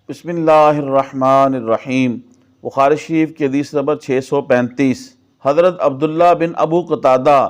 بسم اللہ الرحمن الرحیم۔ بخاری شریف کی حدیث نمبر 635۔ حضرت عبداللہ بن ابو قتادہ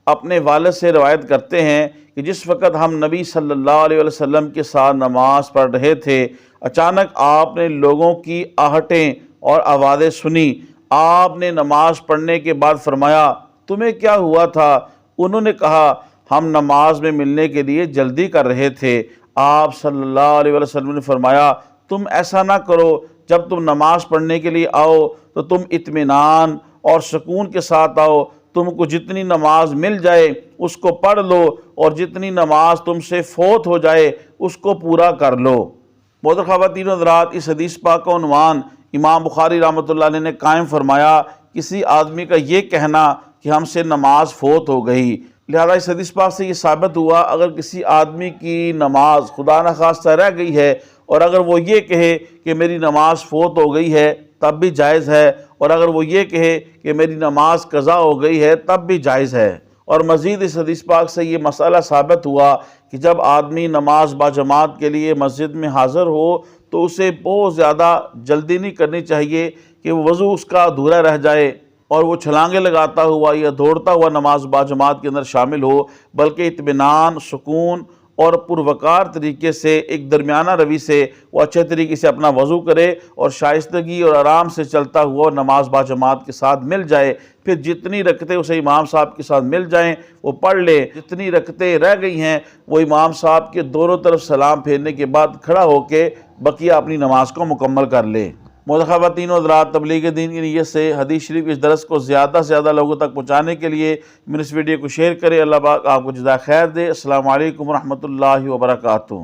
اپنے والد سے روایت کرتے ہیں کہ جس وقت ہم نبی صلی اللہ علیہ وسلم کے ساتھ نماز پڑھ رہے تھے، اچانک آپ نے لوگوں کی آہٹیں اور آوازیں سنی۔ آپ نے نماز پڑھنے کے بعد فرمایا، تمہیں کیا ہوا تھا؟ انہوں نے کہا، ہم نماز میں ملنے کے لیے جلدی کر رہے تھے۔ آپ صلی اللہ علیہ وسلم نے فرمایا، تم ایسا نہ کرو، جب تم نماز پڑھنے کے لیے آؤ تو تم اطمینان اور سکون کے ساتھ آؤ۔ تم کو جتنی نماز مل جائے اس کو پڑھ لو، اور جتنی نماز تم سے فوت ہو جائے اس کو پورا کر لو۔ محترم خواتین و حضرات، اس حدیث پاک کا عنوان امام بخاری رحمۃ اللہ علیہ نے قائم فرمایا، کسی آدمی کا یہ کہنا کہ ہم سے نماز فوت ہو گئی۔ لہذا اس حدیث پاک سے یہ ثابت ہوا، اگر کسی آدمی کی نماز خدا نخواستہ رہ گئی ہے اور اگر وہ یہ کہے کہ میری نماز فوت ہو گئی ہے تب بھی جائز ہے، اور اگر وہ یہ کہے کہ میری نماز قضا ہو گئی ہے تب بھی جائز ہے۔ اور مزید اس حدیث پاک سے یہ مسئلہ ثابت ہوا کہ جب آدمی نماز باجماعت کے لیے مسجد میں حاضر ہو تو اسے بہت زیادہ جلدی نہیں کرنی چاہیے کہ وضو اس کا ادھورا رہ جائے اور وہ چھلانگیں لگاتا ہوا یا دوڑتا ہوا نماز باجماعت کے اندر شامل ہو، بلکہ اطمینان، سکون اور پروقار طریقے سے ایک درمیانہ روی سے وہ اچھے طریقے سے اپنا وضو کرے اور شائستگی اور آرام سے چلتا ہوا نماز باجماعت کے ساتھ مل جائے۔ پھر جتنی رکعتیں اسے امام صاحب کے ساتھ مل جائیں وہ پڑھ لے، جتنی رکعتیں رہ گئی ہیں وہ امام صاحب کے دونوں طرف سلام پھیرنے کے بعد کھڑا ہو کے بقیہ اپنی نماز کو مکمل کر لے۔ محترم خواتین و حضرات، تبلیغ دین کی نیت سے حدیث شریف اس درس کو زیادہ سے زیادہ لوگوں تک پہنچانے کے لیے میں اس ویڈیو کو شیئر کریں۔ اللہ پاک آپ کو جزائے خیر دے۔ السلام علیکم ورحمۃ اللہ وبرکاتہ۔